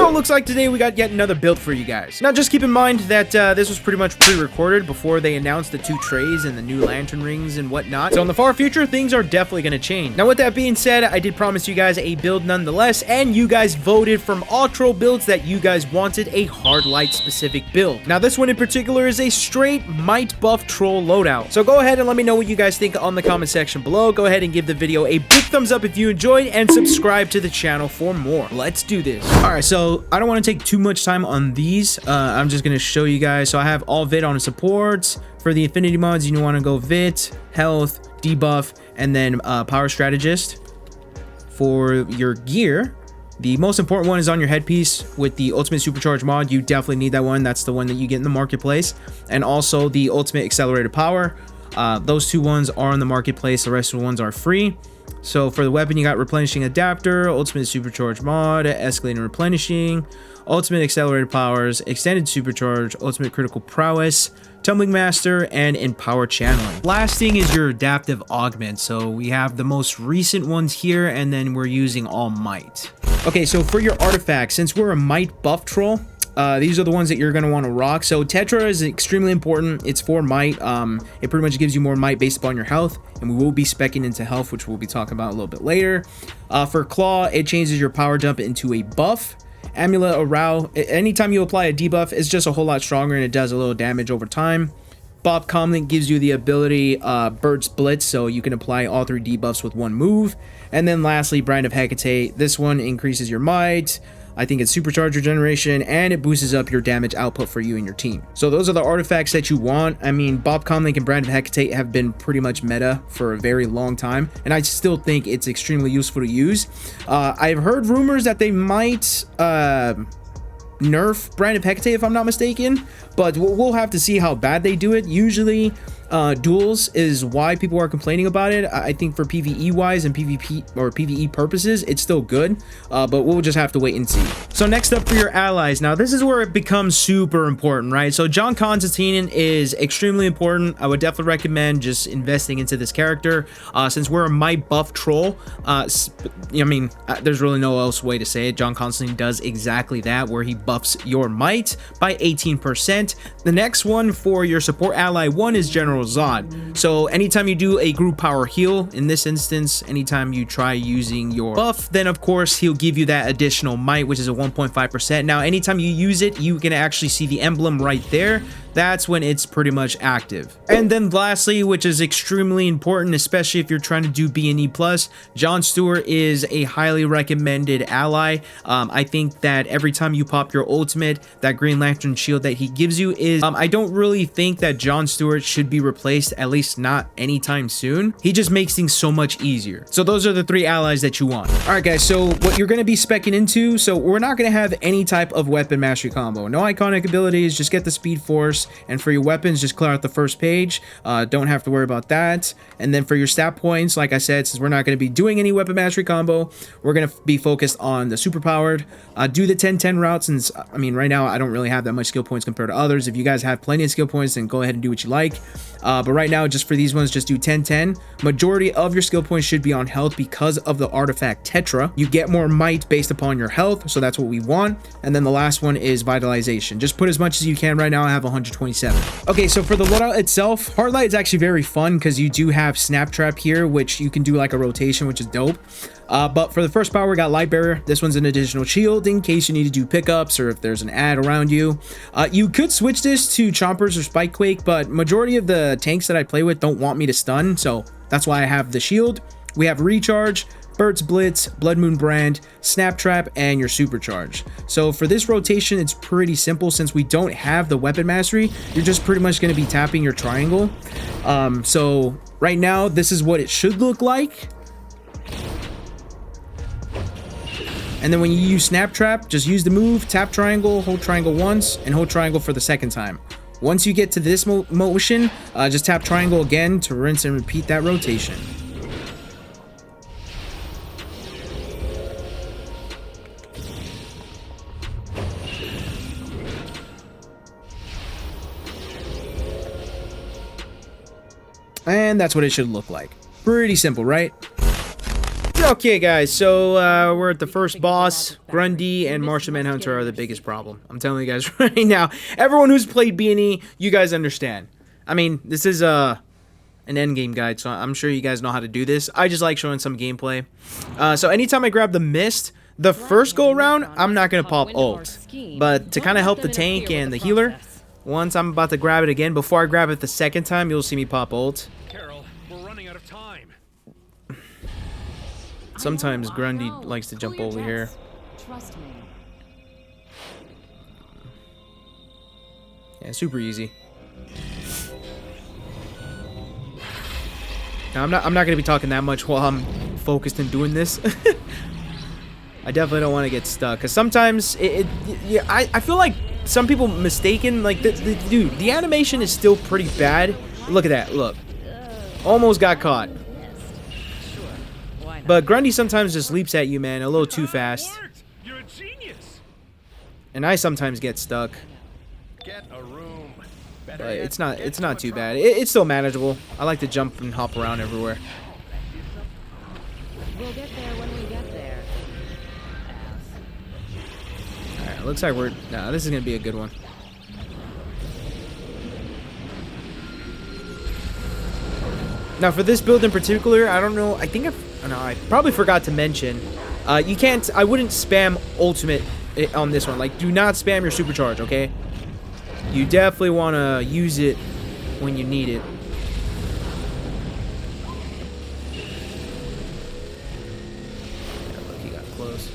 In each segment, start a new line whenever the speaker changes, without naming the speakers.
So it looks like today we got yet another build for you guys. Now just keep in mind that this was pretty much pre-recorded before they announced the 2 trays and the new lantern rings and whatnot. So in the far future, things are definitely going to change. Now with that being said, I did promise you guys a build nonetheless, and you guys voted from all troll builds that you guys wanted a hard light specific build. Now this one in particular is a straight might buff troll loadout. So go ahead and let me know what you guys think on the comment section below. Go ahead and give the video a big thumbs up if you enjoyed, and subscribe to the channel for more. Let's do this. Alright, so I don't want to take too much time on these. I'm just going to show you guys. So I have all Vit on supports. For the affinity mods, you want to go Vit, Health, Debuff, and then Power Strategist. For your gear, the most important one is on your headpiece with the Ultimate Supercharge mod. You definitely need that one. That's the one that you get in the marketplace. And also the Ultimate Accelerated Power. Those 2 ones are in the marketplace. The rest of the ones are free. So for the weapon, you got Replenishing Adapter, Ultimate Supercharge mod, Escalating Replenishing, Ultimate Accelerated Powers, Extended Supercharge, Ultimate Critical Prowess, Tumbling Master, and Empower Channeling. Last thing is your Adaptive Augment. So we have the most recent ones here, and then we're using All Might. Okay, so for your artifacts, since we're a Might buff troll, these are the ones that you're going to want to rock. So Tetra is extremely important. It's for might. It pretty much gives you more might based upon your health, and we will be speccing into health, which we'll be talking about a little bit later. For Claw, it changes your power jump into a buff. Amulet Arow, anytime you apply a debuff, it's just a whole lot stronger, and it does a little damage over time. Bob Comlink gives you the ability Bird's Blitz, so you can apply all 3 debuffs with 1 move. And then lastly, Brand of Hecate. This one increases your might. I think it's supercharger generation, and it boosts up your damage output for you and your team. So those are the artifacts that you want. I mean, Bob Comlink and Brand of Hecate have been pretty much meta for a very long time, and I still think it's extremely useful to use. I've heard rumors that they might nerf Brand of Hecate if I'm not mistaken, but we'll have to see how bad they do it. Usually duels is why people are complaining about it. I think for PvE wise and PvP or PvE purposes, it's still good, but we'll just have to wait and see. So next up for your allies. Now this is where it becomes super important, right? So John Constantine is extremely important. I would definitely recommend just investing into this character, since we're a might buff troll. I mean, there's really no else way to say it. John Constantine does exactly that, where he buffs your might by 18%. The next one for your support ally 1 is General Zod. So anytime you do a group power heal, in this instance, anytime you try using your buff, then of course he'll give you that additional might, which is a 1.5%. Now anytime you use it, you can actually see the emblem right there. That's when it's pretty much active. And then lastly, which is extremely important, especially if you're trying to do B&E+, John Stewart is a highly recommended ally. I think that every time you pop your ultimate, that Green Lantern shield that he gives you is, I don't really think that John Stewart should be replaced, at least not anytime soon. He just makes things so much easier. So those are the 3 allies that you want. All right, guys, so what you're going to be speccing into, so we're not going to have any type of weapon mastery combo. No iconic abilities, just get the Speed Force. And for your weapons, just clear out the first page. Don't have to worry about that. And then for your stat points, like I said, since we're not going to be doing any weapon mastery combo, we're going to be focused on the super powered. Do the 10-10 route, since, I mean, right now I don't really have that much skill points compared to others. If you guys have plenty of skill points, then go ahead and do what you like. But right now, just for these ones, just do 10-10. Majority of your skill points should be on health because of the artifact Tetra. You get more might based upon your health, so that's what we want. And then the last one is vitalization. Just put as much as you can. Right now I have 127. Okay, so for the loadout itself, Hard Light is actually very fun because you do have Snap Trap here, which you can do like a rotation, which is dope. But for the first power, we got Light Barrier. This one's an additional shield in case you need to do pickups or if there's an ad around you. You could switch this to Chompers or Spikequake, but majority of the tanks that I play with don't want me to stun, so that's why I have the shield. We have Recharge, Bird's Blitz, Blood Moon Brand, Snap Trap, and your Supercharge. So for this rotation, it's pretty simple. Since we don't have the weapon mastery, you're just pretty much going to be tapping your triangle. So right now, this is what it should look like. And then when you use Snap Trap, just use the move, tap triangle, hold triangle once, and hold triangle for the second time. Once you get to this motion, just tap triangle again to rinse and repeat that rotation. And that's what it should look like. Pretty simple, right? Okay, guys, so we're at the first boss. Grundy and Martian Manhunter are the biggest problem. I'm telling you guys right now. Everyone who's played B&E, you guys understand. I mean, this is an endgame guide, so I'm sure you guys know how to do this. I just like showing some gameplay. So anytime I grab the mist, the first go around, I'm not going to pop ult. But to kind of help the tank and the healer, once I'm about to grab it again, before I grab it the second time, you'll see me pop ult. Sometimes Grundy likes to jump over here.
Trust me.
Yeah, super easy. Now, I'm not gonna be talking that much while I'm focused in doing this. I definitely don't want to get stuck, because sometimes yeah, I feel like some people mistaken, like dude, the animation is still pretty bad. Look at that, look, almost got caught. But Grundy sometimes just leaps at you, man, a little too fast.
You're a genius.
And I sometimes get stuck.
Get a room.
But it's not too bad. It's still manageable. I like to jump and hop around everywhere.
We'll get there when we get there.
Alright, looks like we're... Nah, this is going to be a good one. Now, for this build in particular, I don't know. I think I probably forgot to mention. You can't... I wouldn't spam ultimate on this one. Like, do not spam your supercharge, okay? You definitely want to use it when you need it. Look, he got close.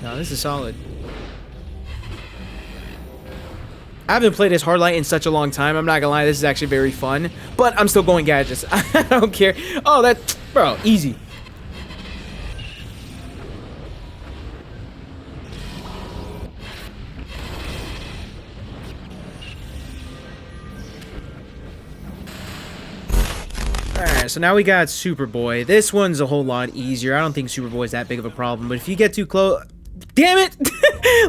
No, this is solid. I haven't played as Hardlight in such a long time. I'm not gonna lie, this is actually very fun. But I'm still going gadgets. I don't care. Oh, that... Bro, easy. Alright, so now we got Superboy. This one's a whole lot easier. I don't think Superboy is that big of a problem. But if you get too close... Damn it!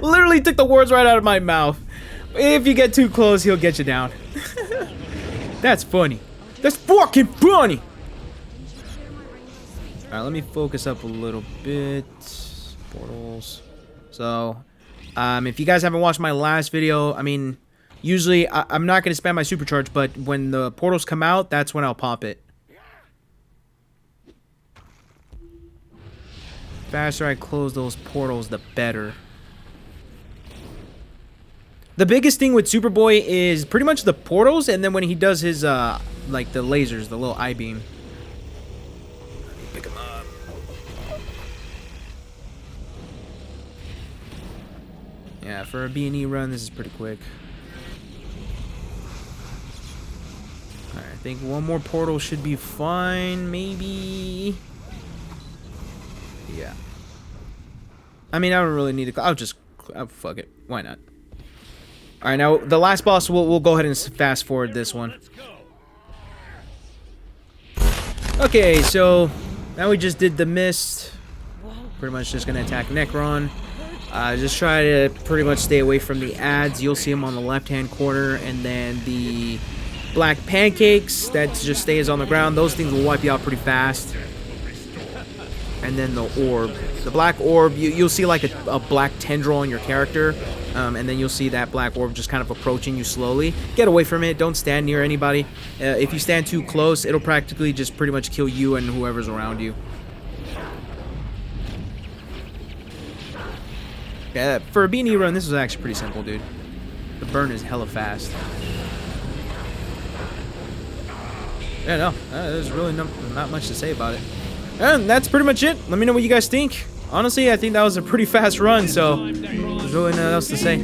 Literally took the words right out of my mouth. If you get too close, he'll get you down. That's funny. That's fucking funny! Alright, let me focus up a little bit. Portals. So, if you guys haven't watched my last video, I mean, usually I'm not going to spam my supercharge, but when the portals come out, that's when I'll pop it. The faster I close those portals, the better. The biggest thing with Superboy is pretty much the portals, and then when he does his, like, the lasers, the little I-beam. Pick him up. Yeah, for a B&E run, this is pretty quick. Alright, I think one more portal should be fine, maybe. Yeah. I mean, I don't really need to... I'll just... fuck it. Why not? Alright, now, the last boss, we'll go ahead and fast forward this one. Okay, so, now we just did the mist. Pretty much just gonna attack Necron. Just try to pretty much stay away from the ads. You'll see them on the left-hand corner. And then the black pancakes, that just stays on the ground. Those things will wipe you out pretty fast. And then the orb. The black orb, you'll see like a black tendril on your character. And then you'll see that black orb just kind of approaching you slowly. Get away from it. Don't stand near anybody. If you stand too close, it'll practically just pretty much kill you and whoever's around you. Yeah, for a B&E run, this was actually pretty simple, dude. The burn is hella fast. Yeah, no, there's really not much to say about it. And that's pretty much it. Let me know what you guys think. Honestly, I think that was a pretty fast run, so there's really nothing else to say.